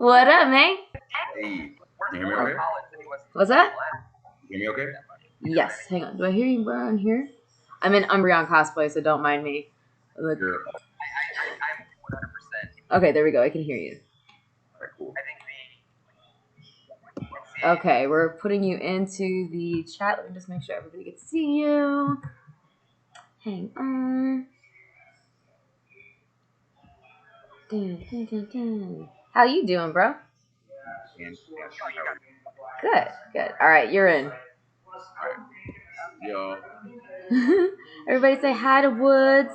What up, man? Hey, can you hear me okay? What's that? Can you hear me okay? Yes. Hang on. Do I hear you around here? I'm in Umbreon cosplay, so don't mind me. Look. You're Okay, there we go. I can hear you. alright, cool. Okay, we're putting you into the chat. Let me just make sure everybody can see you. Hang on. Dun, dun, dun, dun. How you doing, bro? Fantastic. How are you? Good, good. All right, you're in. Alright. Yo. Everybody say hi to Woods.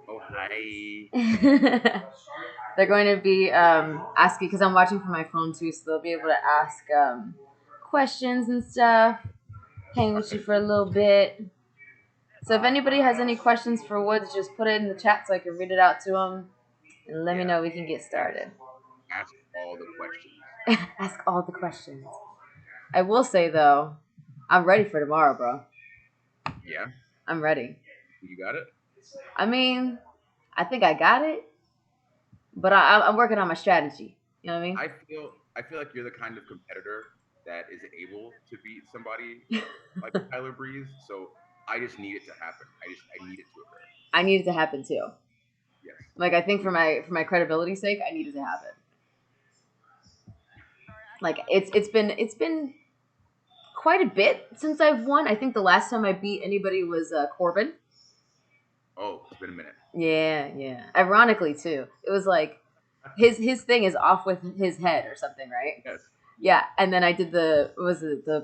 Oh, hi. They're going to be asking, because I'm watching from my phone too, so they'll be able to ask questions and stuff, hang with you for a little bit. So if anybody has any questions for Woods, just put it in the chat so I can read it out to them, and let me know we can get started. Ask all the questions. Ask all the questions. I will say, though, I'm ready for tomorrow, bro. Yeah? I'm ready. You got it? I mean, I think I got it, but I'm working on my strategy. You know what I mean? I feel like you're the kind of competitor that is able to beat somebody like Tyler Breeze, so I just need it to happen. I need it to occur. I need it to happen too. Yes. Like I think for my credibility's sake, I need it to happen. Like it's been quite a bit since I've won. I think the last time I beat anybody was Corbin. Oh, it's been a minute. Yeah. Ironically too, it was like his thing is off with his head or something, right? Yes. Yeah, and then I did the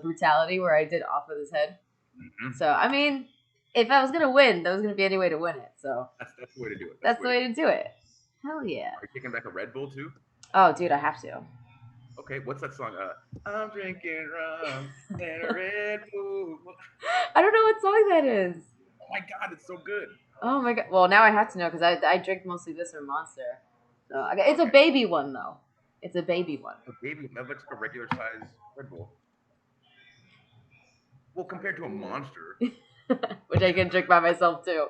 brutality where I did off with his head. Mm-hmm. So I mean, if I was gonna win, there was gonna be any way to win it. So That's the way to do it. That's the way to do it. Hell yeah. Are you taking back a Red Bull too? Oh, dude, I have to. Okay, what's that song? I'm drinking rum and a Red Bull. I don't know what song that is. Oh my god, it's so good. Oh my god. Well, now I have to know because I drink mostly this or Monster. So it's a baby one though. It's a baby one. A baby, that looks like a regular size Red Bull. Well, compared to a Monster, which I can drink by myself too.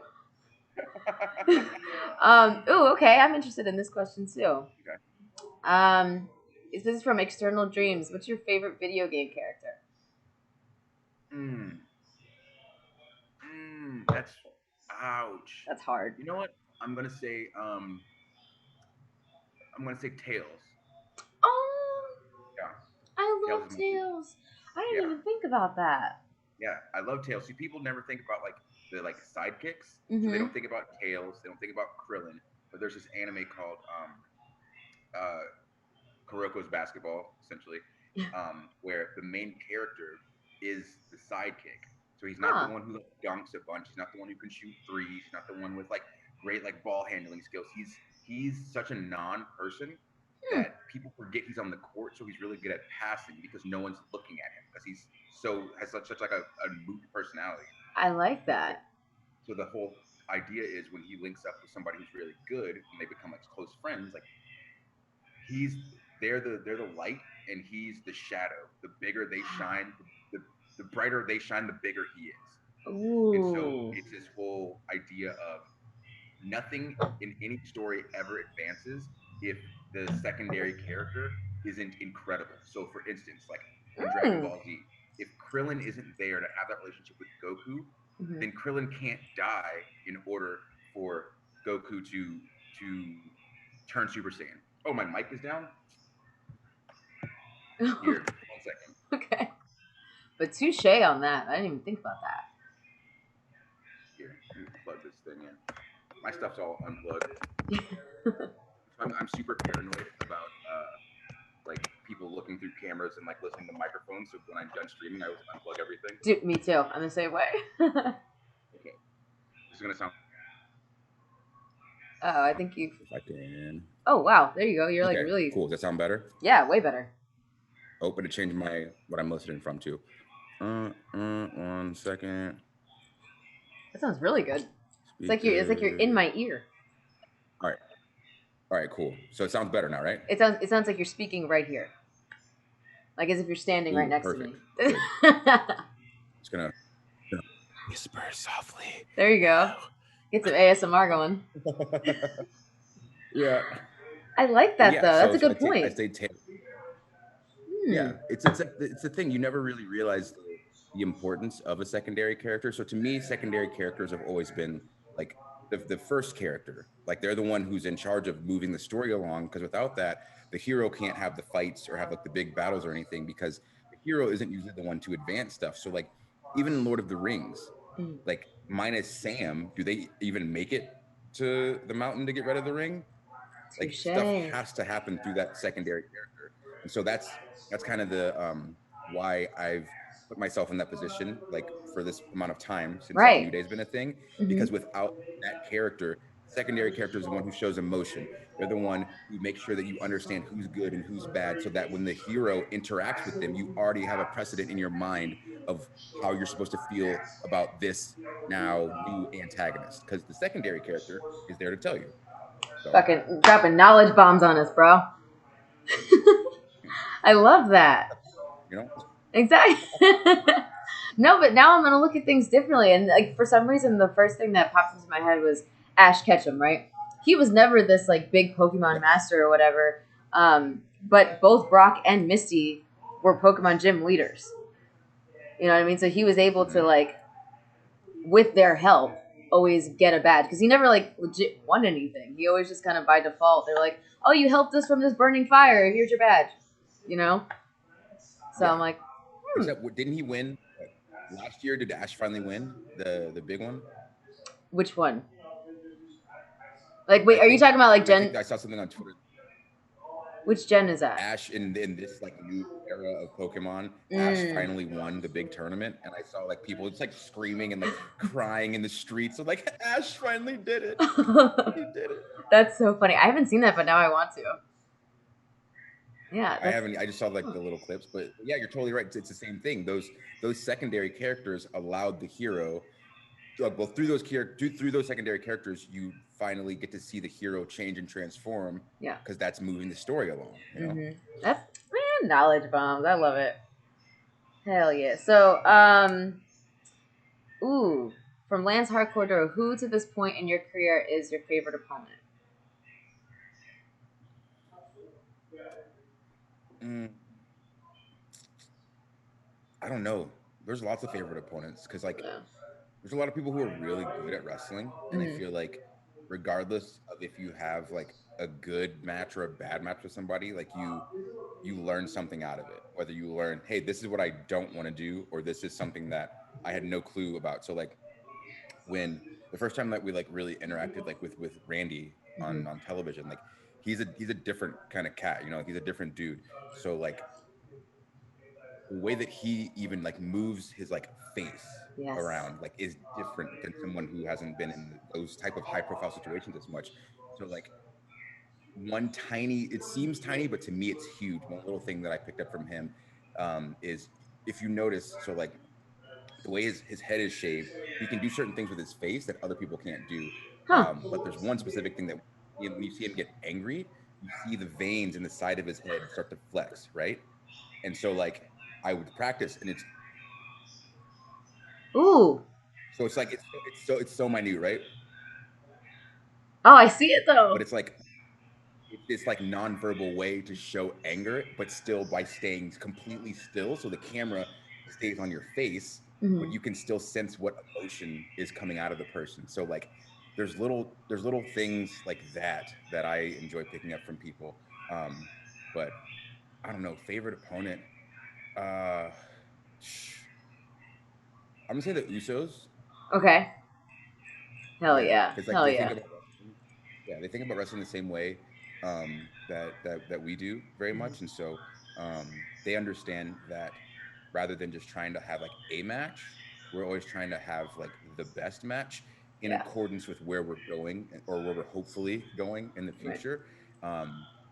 Ooh, okay. I'm interested in this question too. Okay. This is from External Dreams. What's your favorite video game character? That's ouch. That's hard. You know what? I'm gonna say Tails. Oh, Yeah. I love Tails. I didn't even think about that. Yeah, I love Tails. See, people never think about like the sidekicks. So they don't think about Tails. They don't think about Krillin. But there's this anime called Kuroko's Basketball, essentially, where the main character is the sidekick. So he's not the one who dunks a bunch. He's not the one who can shoot threes. He's not the one with like great like ball handling skills. He's such a non-person that people forget he's on the court. So he's really good at passing because no one's looking at him because he's has such like a moot personality. I like that. So the whole idea is when he links up with somebody who's really good and they become like close friends, like they're the light and he's the shadow. The bigger they shine, the brighter they shine, the bigger he is. Ooh. And so it's this whole idea of nothing in any story ever advances if the secondary character isn't incredible. So for instance, like in Dragon Ball Z, if Krillin isn't there to have that relationship with Goku, then Krillin can't die in order for Goku to turn Super Saiyan. Oh, my mic is down? Here, 1 second. Okay. But touche on that. I didn't even think about that. Here, let me plug this thing in. My stuff's all unplugged. I'm super paranoid about like people looking through cameras and like listening to microphones. So when I'm done streaming, I always unplug everything. Dude, me too. I'm the same way. Okay, this is gonna sound. Oh, I think you. If I can. Oh wow, there you go. You're like really cool. Does that sound better? Yeah, way better. Open to change what I'm listening from too. 1 second. That sounds really good. It's like you're in my ear. All right, cool. So it sounds better now, right? It sounds like you're speaking right here, like as if you're standing right next to me. It's gonna whisper softly. There you go. Get some ASMR going. Yeah. I like But that yeah, though. That's a so good I point. stayed tail. Hmm. Yeah, it's like it's the thing you never really realize the importance of a secondary character. So to me, secondary characters have always been like the first character. Like they're the one who's in charge of moving the story along. Because without that, the hero can't have the fights or have like the big battles or anything. Because the hero isn't usually the one to advance stuff. So like even in Lord of the Rings, Mm. like minus Sam, do they even make it to the mountain to get rid of the ring? Like stuff Touche. has to happen through that secondary character, and so that's kind of the why I've put myself in that position like for this amount of time since like New Right. Day's been a thing, Hmm. because without that character, the secondary character is the one who shows emotion. They're the one who makes sure that you understand who's good and who's bad, so that when the hero interacts with them, you already have a precedent in your mind of how you're supposed to feel about this now new antagonist, because the secondary character is there to tell you. So Fucking dropping knowledge bombs on us, bro. I love that. you know. Exactly. No, but now I'm gonna look at things differently, and like for some reason, the first thing that pops into my head was Ash Ketchum. Right? He was never this like big Pokemon Yes. master or whatever. But both Brock and Misty were Pokemon gym leaders. You know what I mean? So he was able to Hmm. like, with their help, always get a badge because he never like legit won anything. He always just kind of by default. They're like, "Oh, you helped us from this burning fire. Here's your badge." You know? So I'm Yeah. like, hmm, Except didn't he win last year? Did Ash finally win the big one? which one? Like, I wait, are you think talking about like I think Gen? I saw something on Twitter. Which Gen is that? Ash in this like new era of Pokemon, Ash Mm. finally won the big tournament, and I saw like people just like screaming and like crying in the streets. So like Ash finally did it. He did it. That's so funny. I haven't seen that, but now I want to. Yeah, I that's. haven't. I just saw like Huh. the little clips, but yeah, you're totally right. It's the same thing. Those secondary characters allowed the hero well through those secondary characters you finally get to see the hero change and transform Yeah. because that's moving the story along, you know. That's man, knowledge bombs. I love it. Hell yeah. So, ooh, from Lance Hardcore, who to this point in your career is your favorite opponent? mm, I don't know, there's lots of favorite opponents because like Yeah. there's a lot of people who are really good at wrestling, and I Mm-hmm. feel like regardless of if you have like a good match or a bad match with somebody, like you learn something out of it, whether you learn, hey, this is what I don't want to do, or this is something that I had no clue about. So like when the first time that we like really interacted like with Randy Mm-hmm. on television, like he's a different kind of cat, you know, like he's a different dude. So like the way that he even like moves his like face Yes. around like is different than someone who hasn't been in those type of high profile situations as much. So like one tiny, it seems tiny, but to me it's huge. One little thing that I picked up from him is if you notice, so like the way his head is shaved, he can do certain things with his face that other people can't do. Huh. But there's one specific thing that when you see him get angry, you see the veins in the side of his head start to flex, right? And so like I would practice, and Ooh. it's like it's so minute, right? Oh, I see it though. But it's this like nonverbal way to show anger, but still by staying completely still, so the camera stays on your face, but Mm-hmm. you can still sense what emotion is coming out of the person. So like, there's little things like that I enjoy picking up from people. But I don't know, favorite opponent. Uh, I'm gonna say the Usos. Okay. Hell Yeah, yeah. because like Hell they think yeah. about wrestling. Yeah, they think about wrestling the same way that we do very much, and so they understand that rather than just trying to have like a match, we're always trying to have like the best match in Yeah. accordance with where we're going or where we're hopefully going in the Right. future.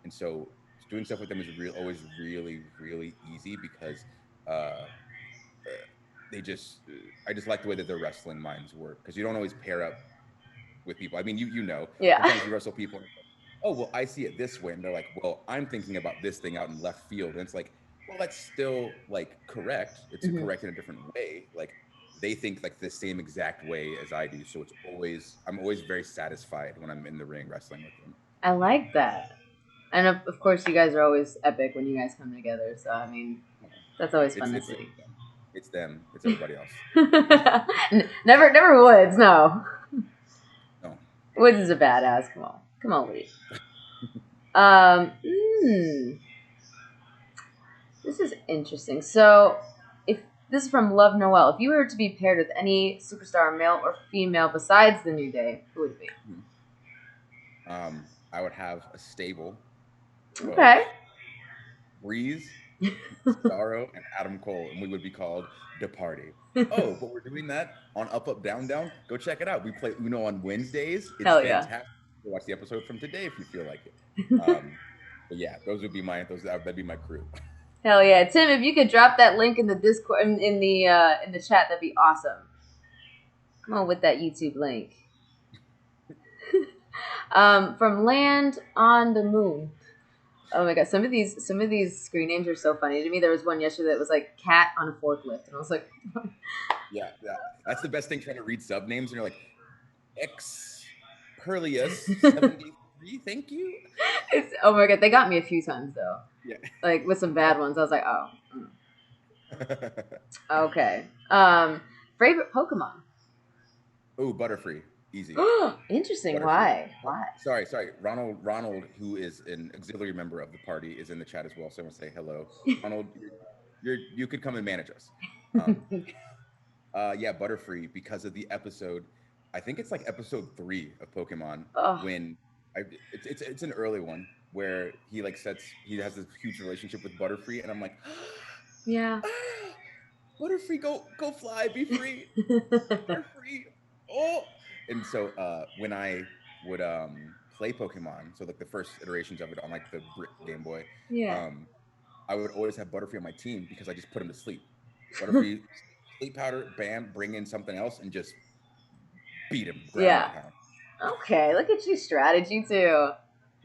And so doing stuff with them is always really easy because uh, they just I just like the way that their wrestling minds work because you don't always pair up with people. I mean, you know, Yeah. sometimes you wrestle people and it's like, oh well, I see it this way, and they're like, well, I'm thinking about this thing out in left field, and it's like, well, that's still like correct. It's Hmm. correct in a different way. Like they think like the same exact way as I do, so I'm always very satisfied when I'm in the ring wrestling with them. I like that. And of course, you guys are always epic when you guys come together. So I mean, You know, that's always fun it's to it's see. them. It's them. It's everybody else. Never Woods. No, No. Woods is a badass. Come on, Lee. Um, hmm, this is interesting. So, if this is from Love Noel, if you were to be paired with any superstar, male or female, besides the New Day, who would it be? Mhm. I would have a stable of Okay. Breeze, Cesaro, and Adam Cole, and we would be called The Party. Oh, but we're doing that on Up Up Down Down. Go check it out. We play Uno on Wednesdays. It's Hell yeah. fantastic. Go watch the episode from today if you feel like it. Um, but yeah, those would be my those that'd be my crew. Hell yeah, Tim! If you could drop that link in the Discord in the chat, that'd be awesome. Come on with that YouTube link. From Land on the Moon. Oh my god, some of these screen names are so funny to me. There was one yesterday that was like cat on a forklift, and I was like, Yeah, yeah. That's the best thing trying to read sub names and you're like X Perlius 73. Thank you. oh my god, they got me a few times though, Yeah. like with some bad ones. I was like, oh, okay. Favorite Pokemon. Oh, Butterfree. Easy. Interesting. Butterfree. Why? Oh, Why? sorry. Ronald, who is an auxiliary member of the party, is in the chat as well. So I want to say hello. Ronald, you could come and manage us. Um, yeah, Butterfree, because of the episode. I think it's like episode 3 of Pokemon Oh, when it's an early one where he has this huge relationship with Butterfree, and I'm like, yeah. ah, Butterfree, go fly, be free, Butterfree. Oh, and so when I would play Pokemon, so like the first iterations of it on like the Brick Game Boy, Yeah. um, I would always have Butterfree on my team because I just put him to sleep. Butterfree, sleep powder, bam, bring in something else and just beat him ground and Yeah. pound. Okay, look at you, strategy too.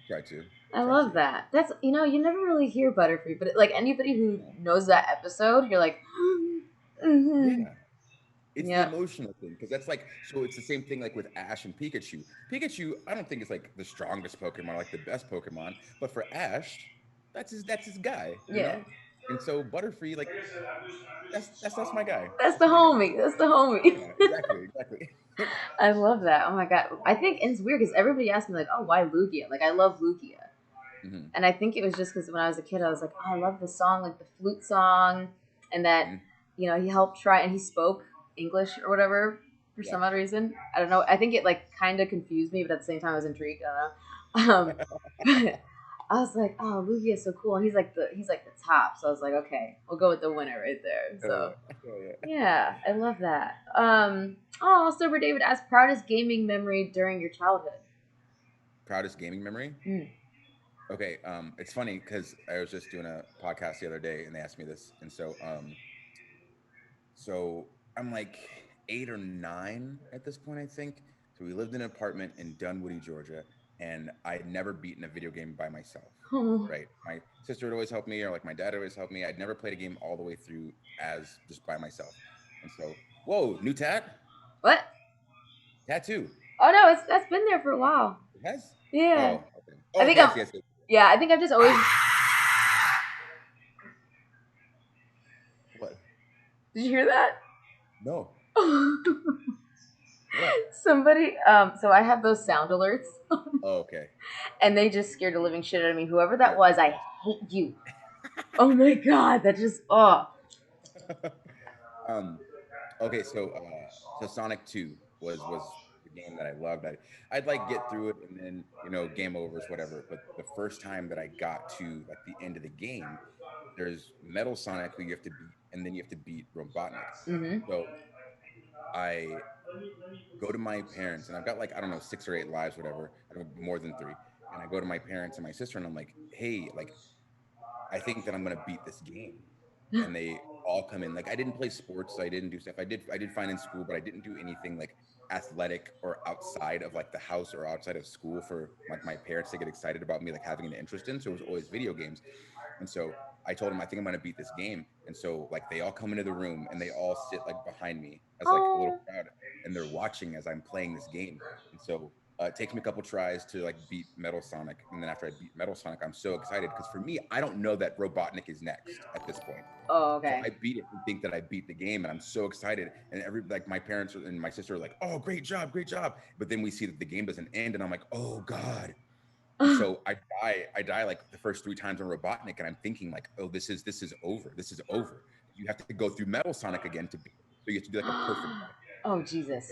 Try to, I try love to. that. That's you never really hear Butterfree, but like anybody who No. knows that episode, you're like, mm-hmm. Yeah, it's the Yep. emotional thing because that's like so. It's the same thing like with Ash and Pikachu. Pikachu, I don't think it's like the strongest Pokemon, like the best Pokemon, but for Ash, that's his guy, you Yeah. know. And so Butterfree, like that's my guy. That's the That's my guy. homie. That's the homie. Yeah, exactly. I love that. Oh my god. I think it's weird because everybody asked me like, oh, why Lugia? Like I love Lugia. hmm And I think it was just because when I was a kid, I was like, oh, I love the song, like the flute song, and that hmm he helped try and he spoke English or whatever for Yeah. some odd reason. I don't know. I think it like kind of confused me, but at the same time, I was intrigued. I don't know. But I was like, oh, Lugia is so cool, and he's like the top. So I was like, okay, we'll go with the winner right there. So Yeah. yeah, I love that. Oh, Silver David asked proudest gaming memory during your childhood. Proudest gaming memory. Mm. Okay, it's funny because I was just doing a podcast the other day and they asked me this, and so I'm like 8 or 9 at this point, I think. So we lived in an apartment in Dunwoody, Georgia, and I'd never beaten a video game by myself. Oh. Right, my sister would always help me, or like my dad would always help me. I'd never played a game all the way through as just by myself, and so whoa, new What? tattoo. Oh no, it's that's been there for a while. It has. Yeah. Oh, okay. I Oh, think okay. I I'm. see. I see. Yeah, I think I've just always. What? Did you hear that? No. What? Somebody. So I have those sound alerts, Oh, okay. and they just scared the living shit out of me. Whoever that Yes. was, I Yes. hate you. Oh my god, that just um. Okay. So Sonic 2 was the game that I loved. I'd like get through it and then game overs whatever. But the first time that I got to like the end of the game, there's Metal Sonic who you have to beat, and then you have to beat Robotnik. Mm-hmm. So I go to my parents, and I've got like I don't know 6 or 8 lives, whatever. I don't more than 3. And I go to my parents and my sister, and I'm like, hey, like I think that I'm gonna beat this game. And they all come in. Like I didn't play sports, so I didn't do stuff. I did fine in school, but I didn't do anything like athletic or outside of like the house or outside of school for like my parents to get excited about me like having an interest in. So it was always video games. And so I told them I think I'm gonna beat this game. And so like they all come into the room and they all sit like behind me as like a little Oh. crowd and they're watching as I'm playing this game. And so It takes me a couple tries to like beat Metal Sonic, and then after I beat Metal Sonic, I'm so excited because for me, I don't know that Robotnik is next at this point. Oh, So okay. I beat it and think that I beat the game, and I'm so excited. And every like my parents and my sister are like, "Oh, great job, great job!" But then we see that the game doesn't end, and I'm like, "Oh God!" And so I die like the first 3 times on Robotnik, and I'm thinking like, "Oh, this is over. This is over." You have to go through Metal Sonic again to beat it. So you have to do like a perfect run. Oh Jesus.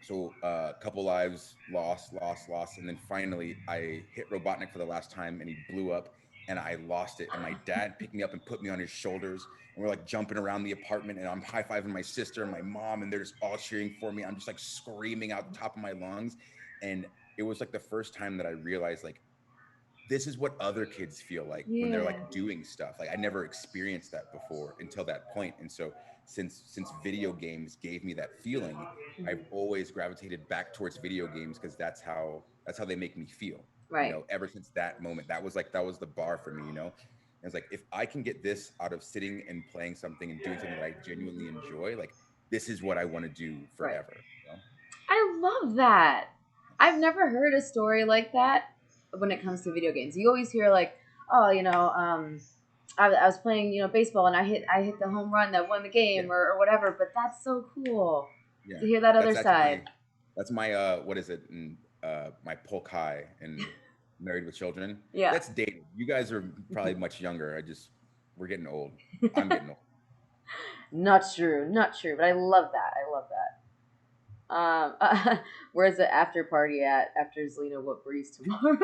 So a couple lives lost, lost, lost, and then finally I hit Robotnik for the last time, and he blew up, and I lost it. And my dad picked me up and put me on his shoulders, and we're like jumping around the apartment, and I'm high fiving my sister and my mom, and they're just all cheering for me. I'm just like screaming out the top of my lungs, and it was like the first time that I realized like this is what other kids feel like when they're Yeah. like doing stuff. Like I never experienced that before until that point. And so since video games gave me that feeling, I've always gravitated back towards video games because that's how they make me feel. You Right. know, ever since that moment, that was the bar for me, you know. And it's like if I can get this out of sitting and playing something and doing something that I genuinely enjoy, like this is what I want to do Right. forever, you know? I love that. I've Yes. never heard a story like that when it comes to video games. You always hear like, oh, I was playing, baseball and I hit the home run that won the Yeah. game or whatever. But that's so cool Yeah. to hear that other That's side. actually that's my what is it? My Polk High and Married with Children. Yeah. That's dated. You guys are probably much younger. We're getting old. I'm getting old. Not true, not true. But I love that. I love that. Where's the after party at after Zelina What Breeze tomorrow?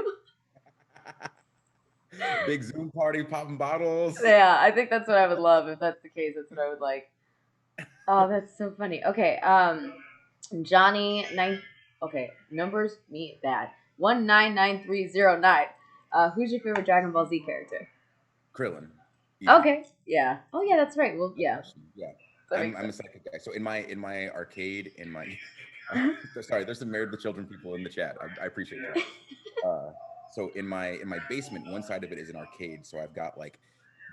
Big Zoom party, popping bottles. Yeah, I think that's what I would love if that's the case. That's what I would like. Oh, that's so funny. Okay, Johnny nine. Okay, numbers me bad. 199309. Who's your favorite Dragon Ball Z character? Krillin, easy. Okay, yeah. Oh yeah, that's right. Well, No yeah, question. Yeah, that makes I'm a sense. psychic guy. So in my arcade in my sorry, there's some Married with Children people in the chat. I appreciate y'all. So in my basement, one side of it is an arcade. So I've got like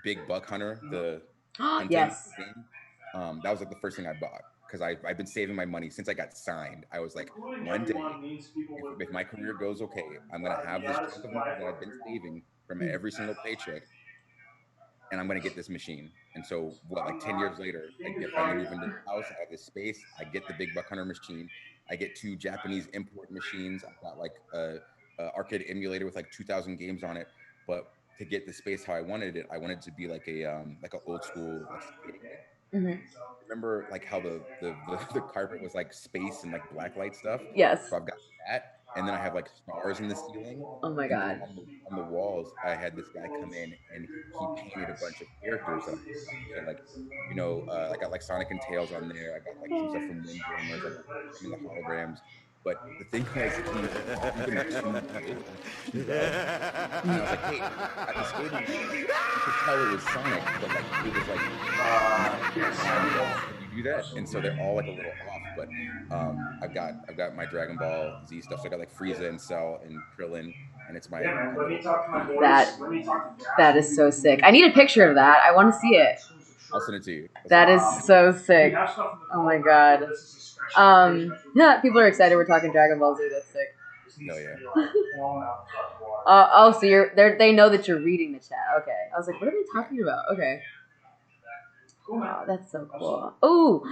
Big Buck Hunter, the hunting Yes. game. That was like the first thing I bought because I've been saving my money since I got signed. I was like, one day, if my career goes okay, I'm gonna have this chunk of money that I've been saving from every single paycheck, and I'm gonna get this machine. And so what, like 10 years later, I get finally move into the house, I have this space, I get the Big Buck Hunter machine, I get 2 Japanese import machines, I've got like a arcade emulator with like 2,000 games on it. But to get the space how I wanted it, I wanted it to be like an old school like skating rink. Hmm. Remember like how the carpet was like space and like black light stuff. Yes. So I've got that, and then I have like stars in the ceiling, Oh my and then god. on the walls, I had this guy come in and he painted a bunch of characters that I wanted. So like, I got like Sonic and Tails on there. I got like some stuff from Windjammers. I got like some of the holograms. But the thing was, he's been extremely big, too well. And I was like, hey, at the skating rink, you could tell it was Sonic, but like it was like not lined up. Can you do that? And so they're all like a little off. But I've got my Dragon Ball Z stuff. So I got like Frieza and Cell and Krillin, and it's my little That that is so sick. I need a picture of that. I want to see it. I'll send it to you. I'll send That it to is you. so sick. Oh my god. Yeah, people are excited. We're talking Dragon Ball Z. That's sick. No, yeah. Oh, so they know that you're reading the chat. Okay. I was like, what are they Yeah. talking about? Okay. Oh, that's so cool. Oh,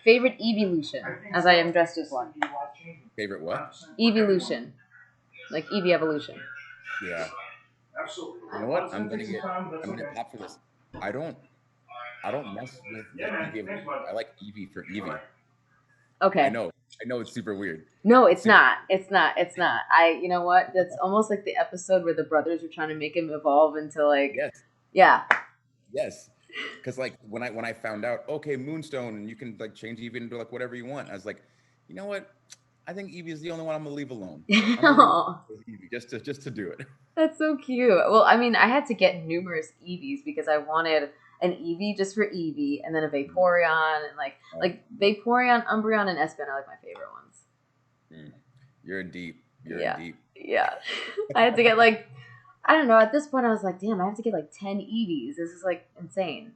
favorite evolution, as I am dressed as one. Favorite what? Evolution, like Eevee evolution. Yeah. You know what? I'm gonna pop for this. I don't I don't mess with like EV evolution. I like Eevee for Eevee. I Okay. know. I know it's super weird. No, It's it's super not. It's not. It's not. You know what? That's almost like the episode where the brothers were trying to make him evolve into like, yes. yeah. Yes. Because like when I found out, okay, Moonstone, and you can like change Eevee into like whatever you want, I was like, you know what? I think Eevee is the only one I'm gonna leave alone. I'm gonna leave Oh, with Eevee just to do it. that's so cute. Well, I mean, I had to get numerous Eevees because I wanted an Eevee just for Eevee, and then a Vaporeon, and Oh, like Vaporeon, Umbreon, and Espeon are like my favorite ones. mm. You're in deep. You're in Yeah, deep. yeah. I had to get like, I don't know. At this point, I was like, damn, I have to get like 10 Eevees. This is like insane.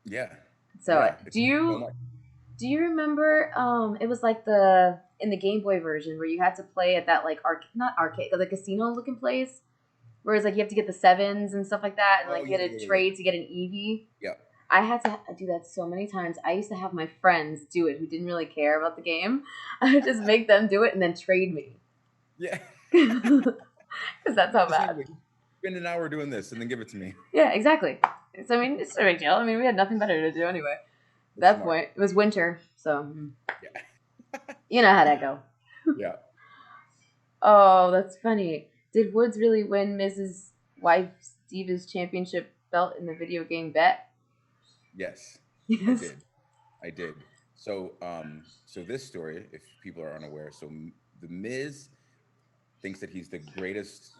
Yeah. So, Yeah. It's so much. do you remember? It was like the in the Game Boy version where you had to play at that like not arcade, the casino looking place. Whereas like you have to get the sevens and stuff like that, and Oh like you yeah, had yeah, to yeah, trade to get an Eevee. yeah, I had to do that so many times. I used to have my friends do it who didn't really care about the game. I would just make them do it and then trade me yeah. because that's Do how the same bad. way. Spend an hour doing this and then give it to me. Yeah, exactly. So I mean, it's no big deal. I mean, we had nothing better to do anyway. At That's that smart. point, it was winter, so Yeah, you know how that go. yeah. Oh, that's funny. Did Woods really win Mrs. Wife Steve's championship belt in the video game bet? Yes, I Yes. did. I did. So, so this story, if people are unaware, so the Miz thinks that he's the greatest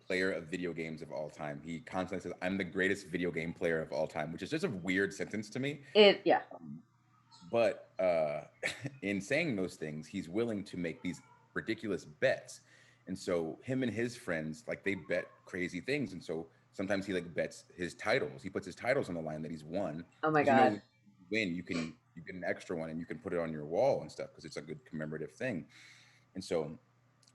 player of video games of all time. He constantly says, "I'm the greatest video game player of all time," which is just a weird sentence to me. Yeah. Um, but in saying those things, he's willing to make these ridiculous bets. And so him and his friends, like they bet crazy things. And so sometimes he like bets his titles. He puts his titles on the line that he's won. Oh my Because god. when you win, you get an extra one and you can put it on your wall and stuff because it's a good commemorative thing. And so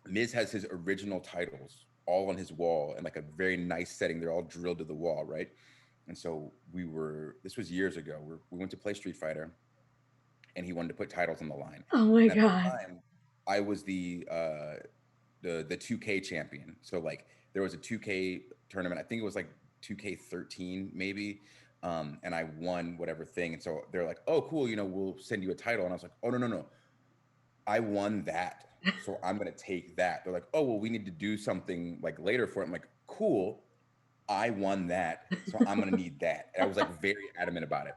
Miz has his original titles all on his wall in like a very nice setting. They're all drilled to the wall, right? And so this was years ago. We went to play Street Fighter and he wanted to put titles on the line. Oh my And at the god. time, I was the 2K champion. So like there was a 2K tournament. I think it was like 2K13 maybe. And I won whatever thing. And so they're like, "Oh, cool, we'll send you a title." And I was like, "Oh, no, no, no. I won that. So I'm gonna take that." They're like, "Oh, well, we need to do something like later for it." I'm like, "Cool. I won that, so I'm gonna need that." And I was like very adamant about it.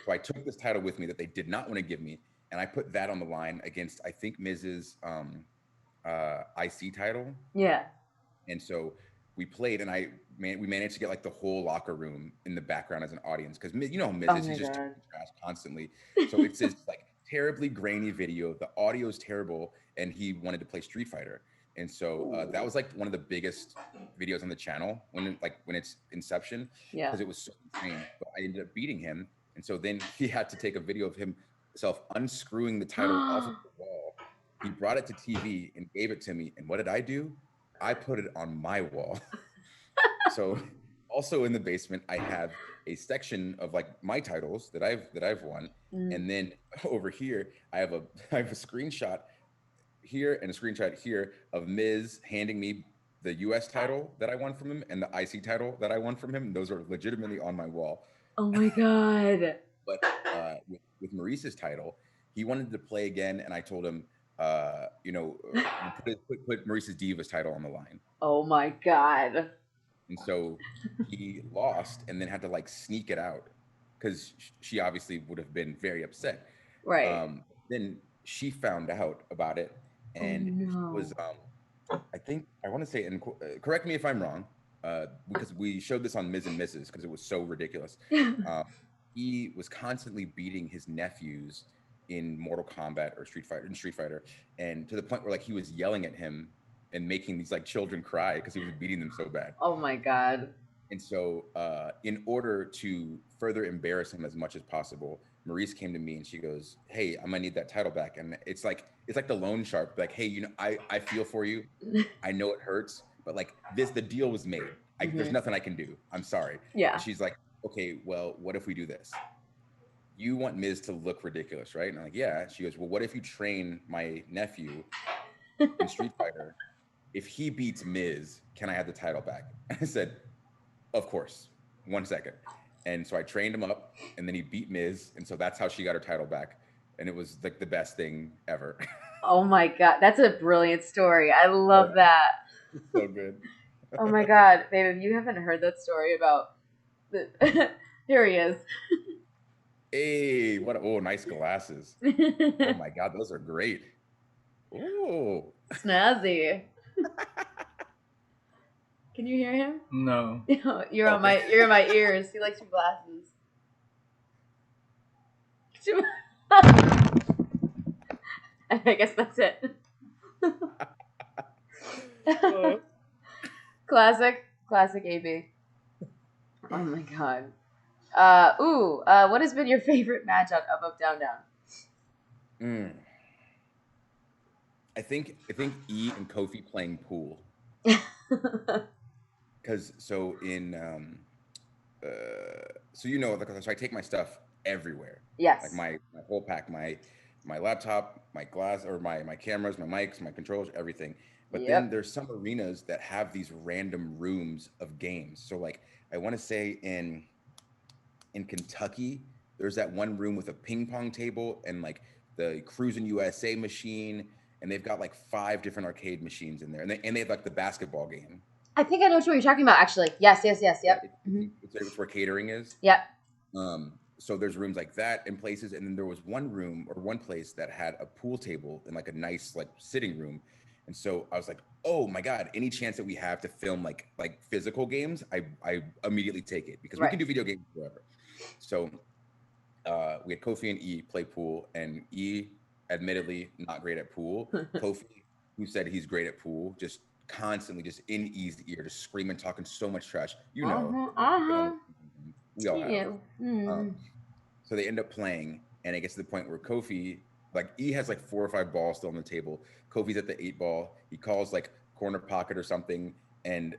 So I took this title with me that they did not want to give me, and I put that on the line against I think Mrs. IC title. Yeah. And so we played, and we managed to get like the whole locker room in the background as an audience because you know how Miz Oh is, my he's just god. talking trash constantly. So it's this like terribly grainy video. The audio is terrible, and he wanted to play Street Fighter, and so that was like one of the biggest videos on the channel when its inception Yeah. because it was so insane. But I ended up beating him, and so then he had to take a video of himself unscrewing the title off of the wall. He brought it to TV and gave it to me, and what did I do? I put it on my wall. So also in the basement, I have a section of like my titles that I've won. Mm. And then over here, I have a I have a screenshot here and a screenshot here of Miz handing me the US title that I won from him and the IC title that I won from him. Those are legitimately on my wall. Oh my god. But with Maurice's title, he wanted to play again, and I told him, we'll put Maurice's Divas title on the line. Oh my god. And so he lost and then had to like sneak it out because she obviously would have been very upset. Right. Then she found out about it Oh and he no. was, I think, I want to say, and correct me if I'm wrong, because we showed this on Ms. and Mrs. because it was so ridiculous. Um, he was constantly beating his nephews in Mortal Kombat or Street Fighter, and to the point where like he was yelling at him and making these like children cry because he was beating them so bad. Oh my god. And so, in order to further embarrass him as much as possible, Maurice came to me and she goes, "Hey, I'm gonna need that title back." And it's like the loan shark, like, "Hey, I feel for you. I know it hurts, but like the deal was made. There's Hmm. nothing I can do. I'm sorry." And Yeah. she's like, "Okay, well, what if we do this? You want Miz to look ridiculous, right?" And I'm like, "Yeah." She goes, "Well, what if you train my nephew in Street Fighter? If he beats Miz, can I have the title back?" And I said, "Of course. 1 second." And so I trained him up, and then he beat Miz, and so that's how she got her title back. And it was like the best thing ever. Oh my god. That's a brilliant story. I Yeah, love that. it's so good. Oh my god, babe, if you haven't heard that story about the here he is. Hey, oh, nice glasses. Oh my God, those are great. Oh, Snazzy. Can you hear him? No. okay. You're in my ears. He likes your glasses. I guess that's it. Uh, Classic AB. Oh my god. What has been your favorite match on Up Up Down Down? mm. I think E and Kofi playing pool because so in so like so I take my stuff everywhere, like Yes. my whole pack, my laptop, my glass or my cameras, my mics, my controllers, everything. But then Yep. there's some arenas that have these random rooms of games. So like I want to say in Kentucky, there's that one room with a ping pong table and like the Cruisin' USA machine, and they've got like five different arcade machines in there, and they have like the basketball game. I think I know what you're talking about. Actually, yes, yes, yes. Yeah, Yep. Hmm. it's where catering is. Yep. So there's rooms like that in places, and then there was one room or one place that had a pool table and like a nice like sitting room. And so I was like, oh my god, any chance that we have to film like physical games, I immediately take it because we Right. can do video games forever. So we had Kofi and E play pool, and E, admittedly, not great at pool. Kofi, who said he's great at pool, just constantly just in E's ear, just screaming, talking so much trash. Uh huh. Uh You've been on huh. the team with him. We all have. Yeah. Um, Hmm. so they end up playing, and it gets to the point where Kofi, like E has like four or five balls still on the table. Kofi's at the eight ball. He calls like corner pocket or something, and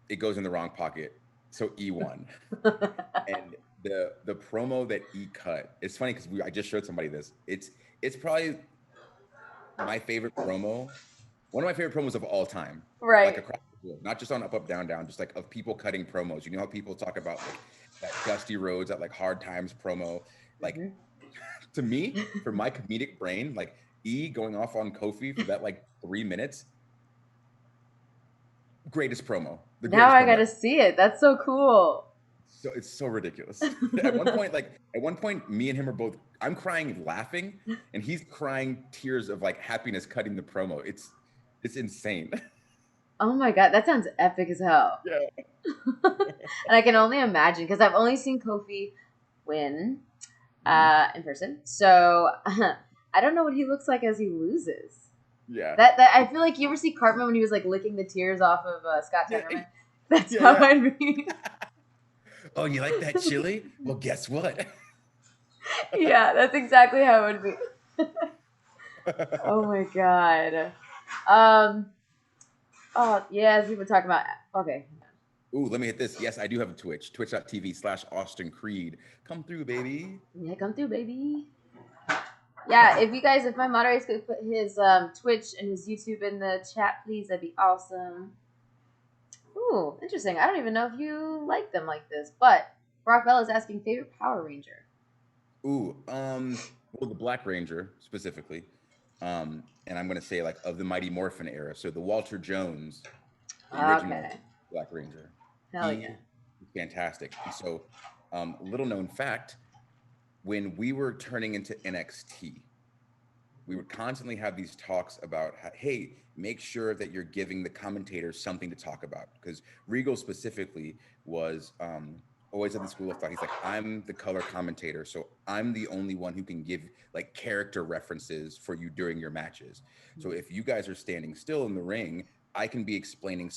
it goes in the wrong pocket. So E won. And the promo that E cut, it's funny because I just showed somebody this. It's probably my favorite promo, one of my favorite promos of all time, like Right. across the board, not just on Up Up Down Down, just like of people cutting promos. You know how people talk about like that Dusty Rhodes, that like Hard Times promo, like Hmm. to me, for my comedic brain, like E going off on Kofi for that like 3 minutes, greatest promo, the Now greatest I promo gotta ever. see it. That's so cool. So it's so ridiculous. At one point, me and him are both. I'm crying laughing, and he's crying tears of like happiness cutting the promo. It's insane. Oh my god, that sounds epic as hell. Yeah. And I can only imagine because I've only seen Kofi win Mhm. in person. So I don't know what he looks like as he loses. Yeah. That I feel like you ever see Cartman when he was like licking the tears off of Scott Yeah. Tenorman. That's Yeah. how Yeah. I'd be. Oh, you like that chili? Well, guess what? Yeah, that's exactly how it would be. Oh my god. Um. Oh yeah, as we were talking about. Okay. Ooh, let me hit this. Yes, I do have a Twitch. Twitch.tv/Austin Creed. Come through, baby. Yeah, come through, baby. Yeah, if you guys, if my moderators could put his Twitch and his YouTube in the chat, please, that'd be awesome. Ooh, interesting. I don't even know if you like them like this, but Brock Bell is asking favorite Power Ranger. Ooh, well, the Black Ranger specifically, and I'm gonna say like of the Mighty Morphin era. So the Walter Jones, the original Okay. Black Ranger, Hell yeah. he is fantastic. And so, little known fact: when we were turning into NXT, we would constantly have these talks about, hey, make sure that you're giving the commentators something to talk about. Because Regal specifically was always at the school of thought. He's like, I'm the color commentator, so I'm the only one who can give like character references for you during your matches. So if you guys are standing still in the ring, I can be explaining